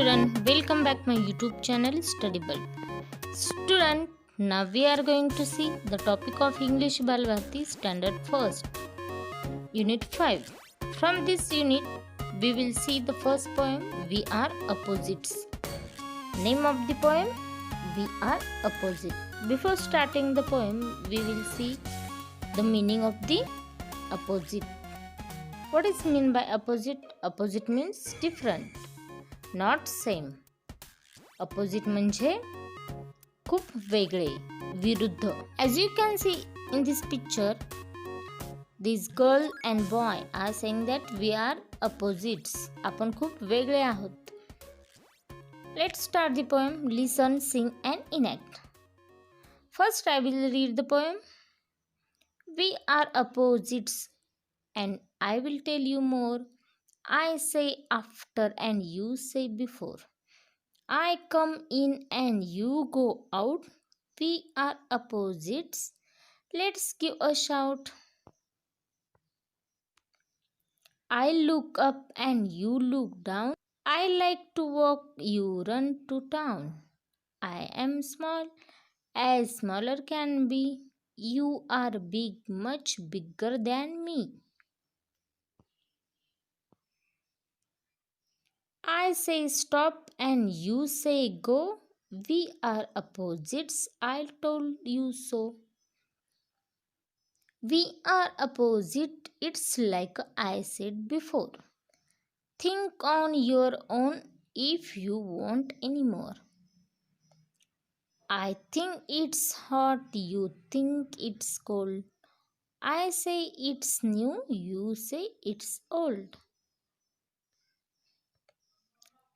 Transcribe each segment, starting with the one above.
student, welcome back my YouTube channel Study Bulb. Student, now we are going to see the topic of English Balbharati Standard First, Unit 5. From this unit, we will see the first poem, We Are Opposites. Name of the poem, We Are Opposite. Before starting the poem, we will see the meaning of the opposite. What is meant by opposite? Opposite means different, not same. Opposite म्हणजे खूप वेगळे, विरुद्ध. As you can see in this picture, this girl and boy are saying that we are opposites. आपण खूप वेगळे आहोत. Let's start the poem. Listen, sing and enact. First I will read the poem. We are opposites and I will tell you more. I say after and you say before. I come in and you go out. We are opposites. Let's give a shout. I look up and you look down. I like to walk, you run to town. I am small, as smaller can be. You are big, much bigger than me. I say stop and you say go. We are opposites, I told you so. We are opposite, it's like I said before. Think on your own if you want any more. I think it's hot, you think it's cold. I say it's new, you say it's old.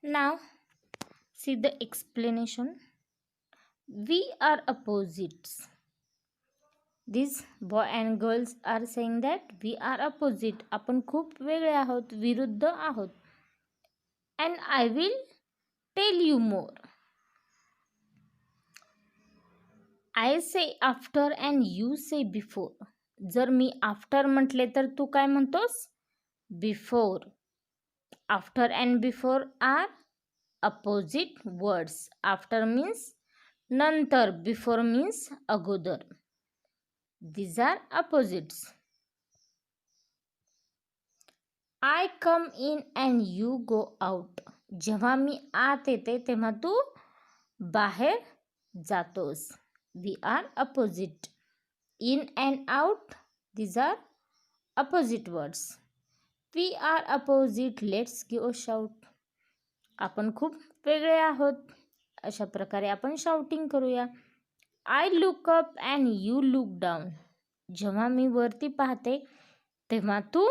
Now, see the explanation. We are opposites. These boy and girls are saying that we are opposite. आपण खूप वेगळे आहोत, विरुद्ध आहोत. And I will tell you more. I say after and you say before. जर मी after म्हटले तर तू काय म्हणतोस? Before. After and before are opposite words. After means नंतर, before means अगोदर. These are opposites. I come in and you go out. जेव्हा मी आत येते तेव्हा तू बाहेर जातोस. We are opposite. In and out, these are opposite words. We are opposite. Let's give a shout. आपण खूप वेगळे आहोत. अशा प्रकारे आपण शाउटिंग करूया. I look up and you look down. जेव्हा मी वरती पाहते तेव्हा तू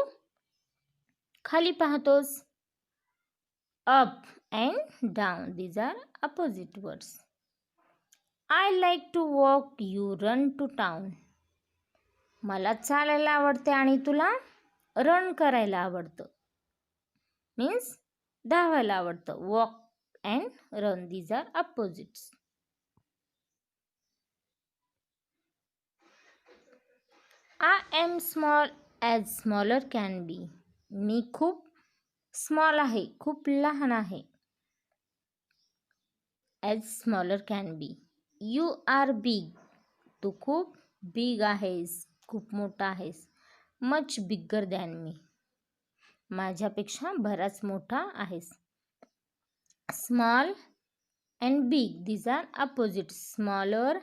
खाली पाहतोस. Up and down. These are opposite words. I like to walk, you run to town. मला चालायला आवडते आणि तुला रन करायला आवडतं. मीन्स धावायला आवडतं. Walk and run. These are opposites. I am small as smaller can be. मी खूप स्मॉल आहे, खूप लहान आहे. As smaller can be. You are big. तू खूप बिग आहेस, खूप मोठा आहेस. Much bigger than me. माझ्यापेक्षा बराच मोठा आहेस. Small and big. These are opposites. Smaller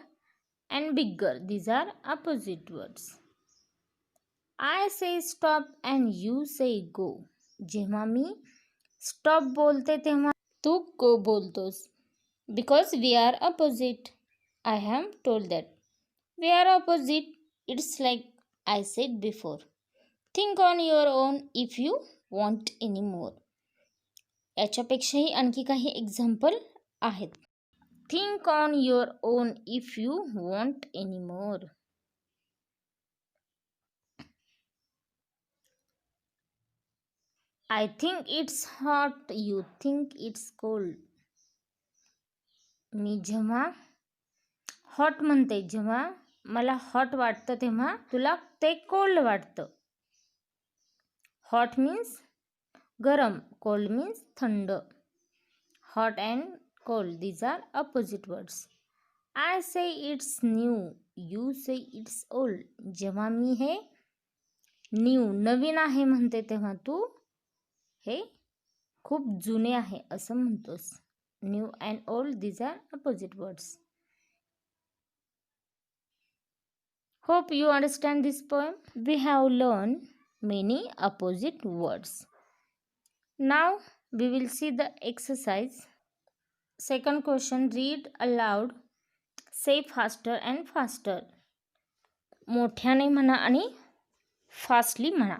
and bigger. These are opposite words. I say stop and you say go. जेव्हा मी stop बोलते तेव्हा तू go बोलतोस. Because we are opposite. I have told that. We are opposite. It's like I said before. Think on your own if you want any more. याच्यापेक्षाही आणखी काही example आहेत. Think on your own if you want any more. I think it's hot, you think it's cold. मी जेव्हा hot म्हणते, जेव्हा मला hot वाटतं तेव्हा तुला ते कोल्ड वाटतं. हॉट मीन्स गरम, कोल्ड मीन्स थंड. hot and cold, these are opposite words. I say it's new, you say it's old. जेव्हा मी हे न्यू नवीन आहे म्हणते तेव्हा तू हे खूप जुने आहे असं म्हणतोस. New and old, these are opposite words. Hope you understand this poem. We have learned many opposite words. Now we will see the exercise. Second question, read aloud. Say faster and faster. मोठ्याने म्हणा आणि fastly म्हणा.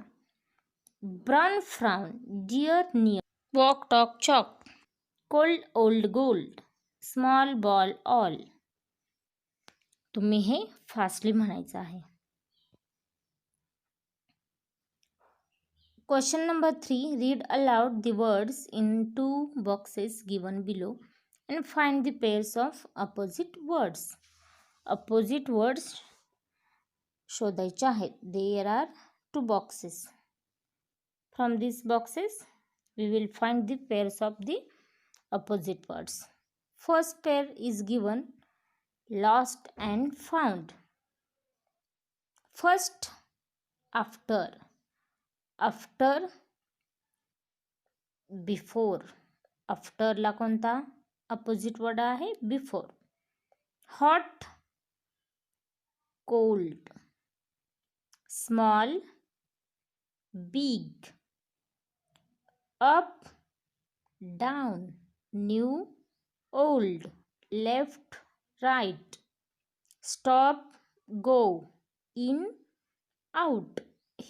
Brown frown, dear near. Walk talk chalk. Cold old gold. Small ball all. तुम्ही हे fastly म्हणायचं आहे. Question number 3. Read aloud the words in two boxes given below and find the pairs of opposite words. Opposite words शोधायचे आहेत. There are two boxes. From these boxes, we will find the pairs of the opposite words. First pair is given lost and found. First, after. After, before. आफ्टरला कोणता opposite word आहे? Before. Hot, cold. Small, big. Up, down. New, old. Left, right. Stop, go. In, out.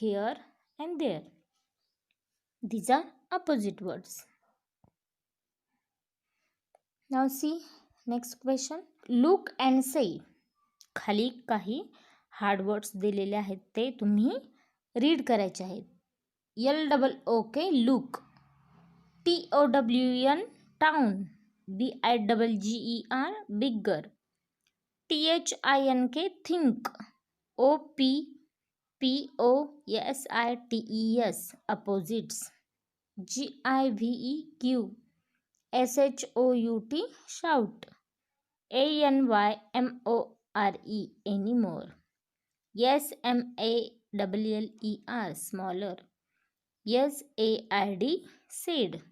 Here and there. These are opposite words. Now see next question. Look and say. खाली काही hard words दिलेले आहेत ते तुम्ही read करायचे आहेत. LOOK look. TOWN town. BIGGER bigger. THINK think. OPPOSITES opposites. GIVEQ SHOUT shout. ANYMORE anymore. SMALLER smaller. SAID said.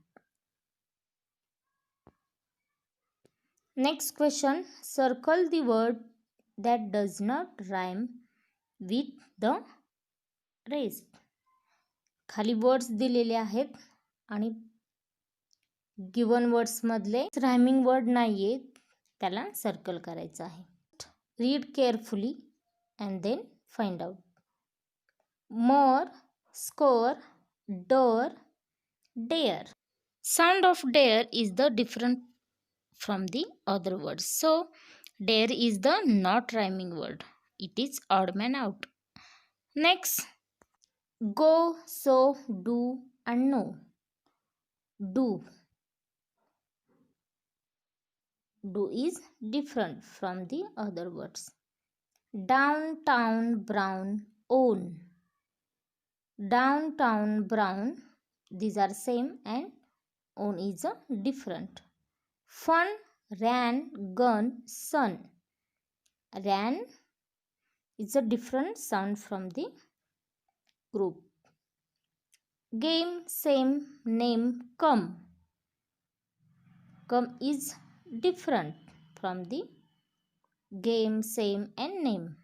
Next question. Circle the word that does not rhyme with the rest. खाली words दिलेले आहेत आणि given वर्ड्समधले rhyming word नाही आहे, त्याला circle करायचं आहे. Read carefully and then find out. More, score, door, dare. Sound of dare is the different from the other words. So dare is the not rhyming word. It is odd man out. Next, go, so, do and know. Do. Do is different from the other words. Downtown, brown, own. Downtown, brown, these are same and own is a different. Fun, ran, gun, sun. Ran is a different sound from the group. Game, same, name, come. Come is different from the game, same and name.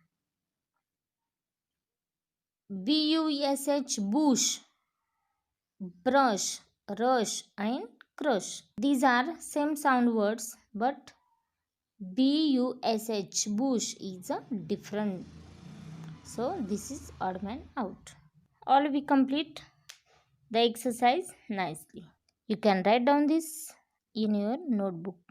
BUSH, bush, brush, rush and crush. These are same sound words, but BUSH, bush is a different. So this is odd man out. All we complete the exercise nicely. You can write down this in your notebook.